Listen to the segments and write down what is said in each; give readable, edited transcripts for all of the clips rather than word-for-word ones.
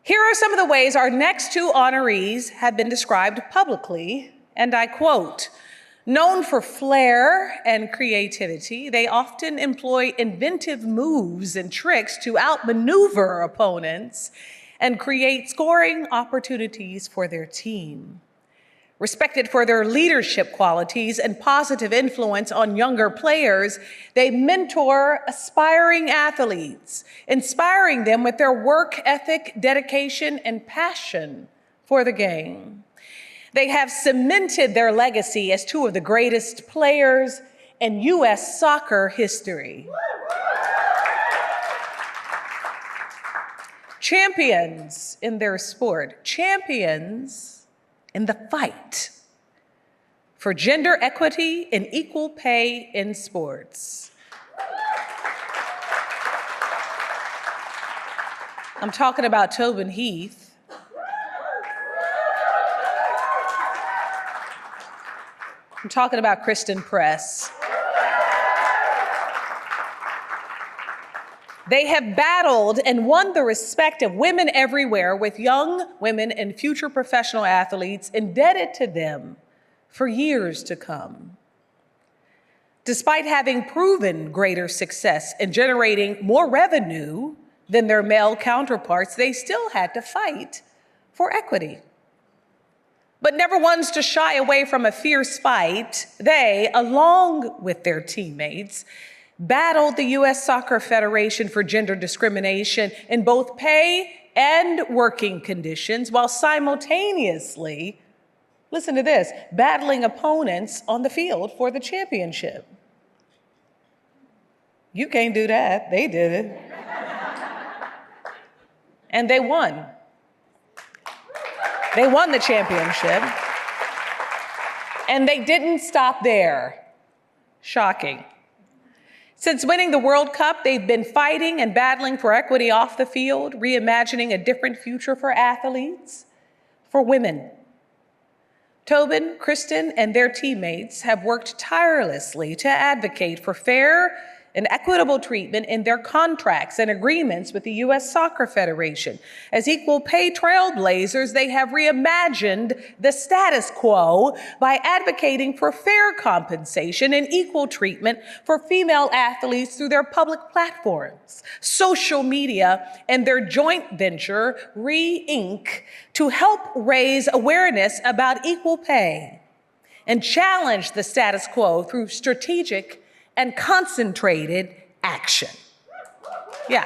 Here are some of the ways our next two honorees have been described publicly, and I quote, "Known for flair and creativity, they often employ inventive moves and tricks to outmaneuver opponents and create scoring opportunities for their team. Respected for their leadership qualities and positive influence on younger players, they mentor aspiring athletes, inspiring them with their work ethic, dedication, and passion for the game. They have cemented their legacy as two of the greatest players in U.S. soccer history. Champions in their sport, champions in the fight for gender equity and equal pay in sports. I'm talking about Tobin Heath. I'm talking about Christen Press. They have battled and won the respect of women everywhere, with young women and future professional athletes indebted to them for years to come. Despite having proven greater success in generating more revenue than their male counterparts, they still had to fight for equity. But never ones to shy away from a fierce fight, they, along with their teammates, battled the U.S. Soccer Federation for gender discrimination in both pay and working conditions, while simultaneously, listen to this, battling opponents on the field for the championship. You can't do that. They did it. And they won. They won the championship. And they didn't stop there. Shocking. Since winning the World Cup, they've been fighting and battling for equity off the field, reimagining a different future for athletes, for women. Tobin, Christen, and their teammates have worked tirelessly to advocate for fair and equitable treatment in their contracts and agreements with the U.S. Soccer Federation. As equal pay trailblazers, they have reimagined the status quo by advocating for fair compensation and equal treatment for female athletes through their public platforms, social media, and their joint venture, Re-Inc., to help raise awareness about equal pay and challenge the status quo through strategic and concentrated action. Yeah.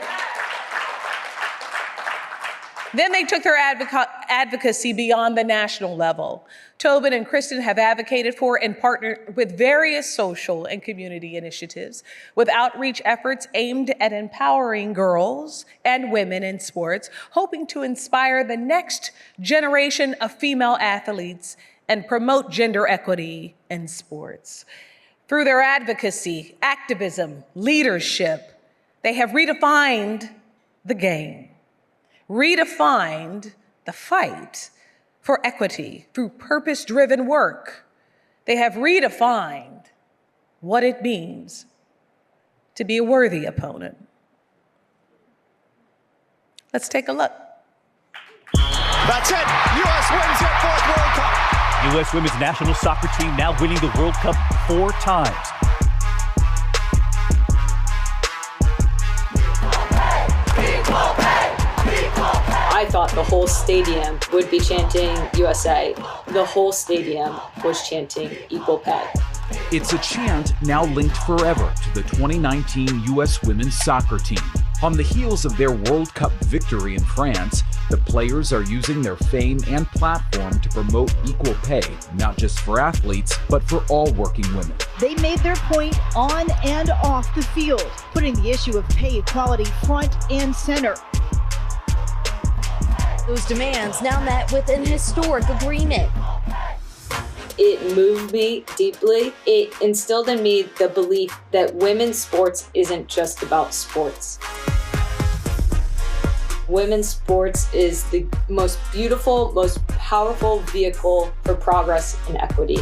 Then they took their advocacy beyond the national level. Tobin and Christen have advocated for and partnered with various social and community initiatives with outreach efforts aimed at empowering girls and women in sports, hoping to inspire the next generation of female athletes and promote gender equity in sports. Through their advocacy, activism, leadership, they have redefined the game, redefined the fight for equity through purpose-driven work. They have redefined what it means to be a worthy opponent. Let's take a look. That's it. U.S. wins their fourth World Cup. U.S. women's national soccer team now winning the World Cup 4 times. I thought the whole stadium would be chanting USA. The whole stadium was chanting equal pay. It's a chant now linked forever to the 2019 U.S. women's soccer team. On the heels of their World Cup victory in France, the players are using their fame and platform to promote equal pay, not just for athletes, but for all working women. They made their point on and off the field, putting the issue of pay equality front and center. Those demands now met with an historic agreement. It moved me deeply. It instilled in me the belief that women's sports isn't just about sports. Women's sports is the most beautiful, most powerful vehicle for progress and equity.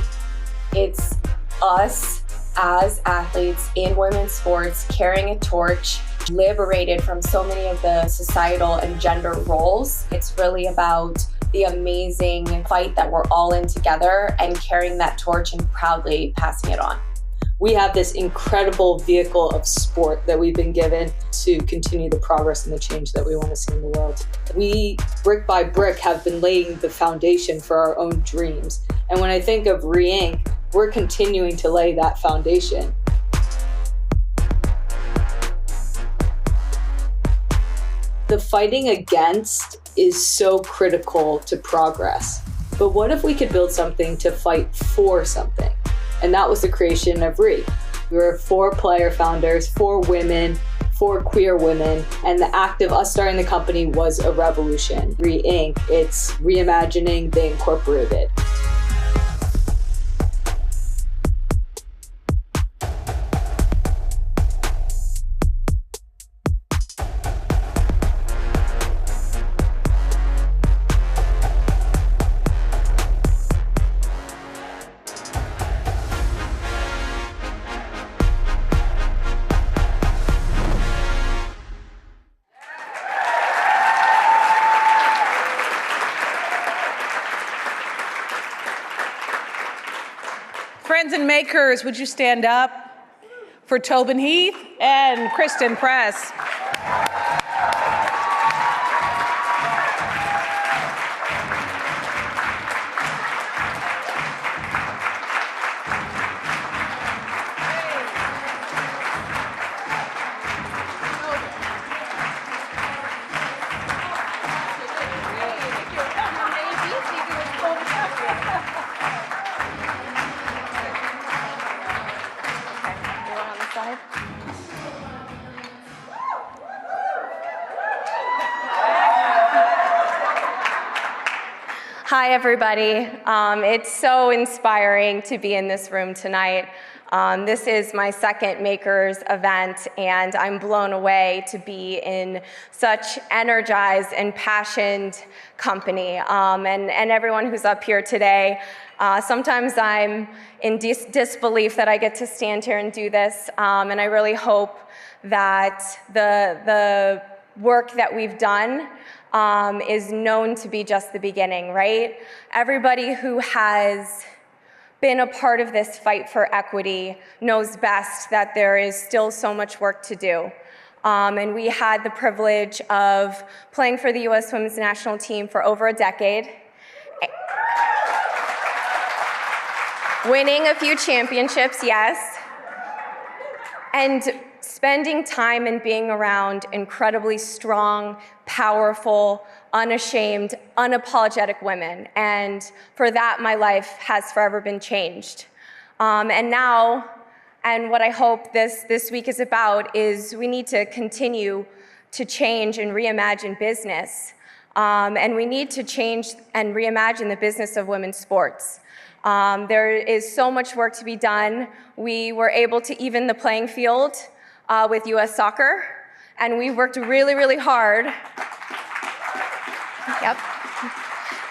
It's us as athletes in women's sports carrying a torch liberated from so many of the societal and gender roles. It's really about the amazing fight that we're all in together and carrying that torch and proudly passing it on. We have this incredible vehicle of sport that we've been given to continue the progress and the change that we want to see in the world. We, brick by brick, have been laying the foundation for our own dreams. And when I think of Re-Inc., we're continuing to lay that foundation. The fighting against is so critical to progress. But what if we could build something to fight for something? And that was the creation of Re. We were 4 player founders, 4 women, 4 queer women, and the act of us starting the company was a revolution. Re-Inc., it's reimagining the incorporated. Friends and makers, would you stand up for Tobin Heath and Christen Press? Hi, everybody. It's so inspiring to be in this room tonight. This is my second Makers event, and I'm blown away to be in such energized and passionate company. And everyone who's up here today, sometimes I'm in disbelief that I get to stand here and do this, and I really hope that the work that we've done is known to be just the beginning, right? Everybody who has been a part of this fight for equity knows best that there is still so much work to do. And we had the privilege of playing for the U.S. Women's National Team for over a decade, winning a few championships, yes, and spending time and being around incredibly strong, powerful, unashamed, unapologetic women. And for that, my life has forever been changed. And now, and what I hope this week is about, is we need to continue to change and reimagine business. And we need to change and reimagine the business of women's sports. There is so much work to be done. We were able to even the playing field with U.S. Soccer, and we worked really, really hard. Yep.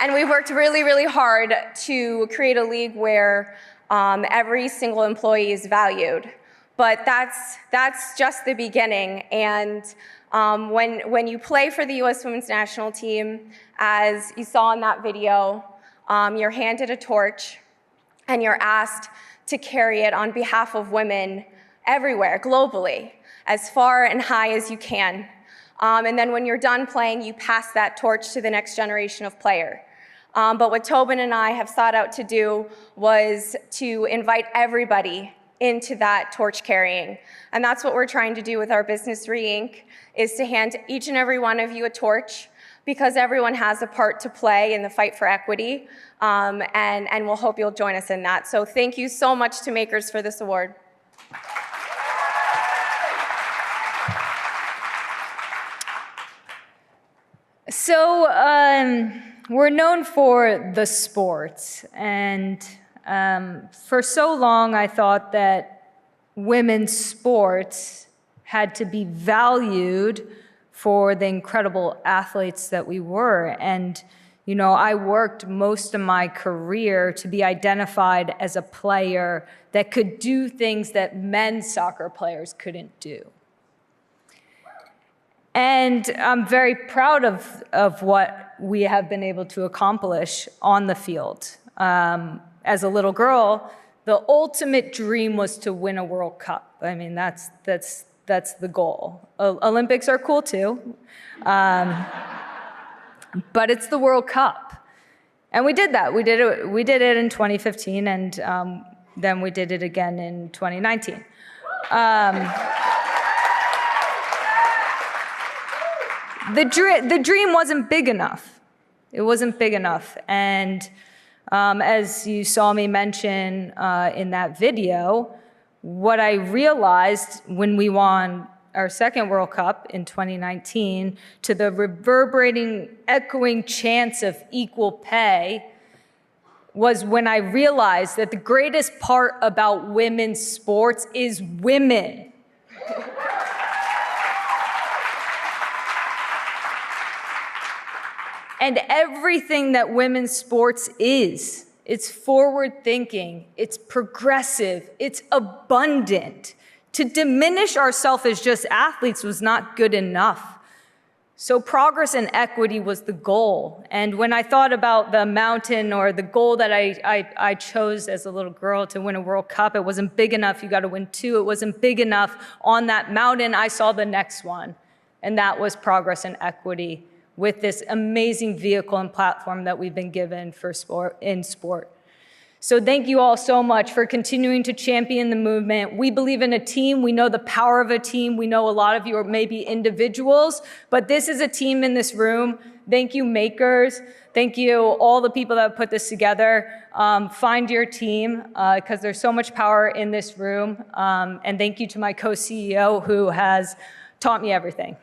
And we worked really, really hard to create a league where every single employee is valued. But that's just the beginning. And when you play for the U.S. Women's National Team, as you saw in that video, you're handed a torch, and you're asked to carry it on behalf of women everywhere, globally, as far and high as you can. And then when you're done playing, you pass that torch to the next generation of player. But what Tobin and I have sought out to do was to invite everybody into that torch carrying. And that's what we're trying to do with our business Re-Inc., is to hand each and every one of you a torch, because everyone has a part to play in the fight for equity. And we'll hope you'll join us in that. So thank you so much to Makers for this award. So we're known for the sports, and for so long I thought that women's sports had to be valued for the incredible athletes that we were. And you know, I worked most of my career to be identified as a player that could do things that men's soccer players couldn't do. And I'm very proud of what we have been able to accomplish on the field. As a little girl, the ultimate dream was to win a World Cup. I mean, that's the goal. Olympics are cool too, but it's the World Cup. And we did that. We did it in 2015, and then we did it again in 2019. The dream wasn't big enough. It wasn't big enough. And as you saw me mention in that video, what I realized when we won our second World Cup in 2019, to the reverberating, echoing chants of equal pay, was when I realized that the greatest part about women's sports is women. And everything that women's sports is, it's forward thinking, it's progressive, it's abundant. To diminish ourselves as just athletes was not good enough. So progress and equity was the goal. And when I thought about the mountain or the goal that I chose as a little girl to win a World Cup, it wasn't big enough. You got to win 2. It wasn't big enough. On that mountain, I saw the next one. And that was progress and equity with this amazing vehicle and platform that we've been given for sport. So thank you all so much for continuing to champion the movement. We believe in a team. We know the power of a team. We know a lot of you are maybe individuals, but this is a team in this room. Thank you, makers. Thank you, all the people that put this together. Find your team, because there's so much power in this room. And thank you to my co-CEO who has taught me everything.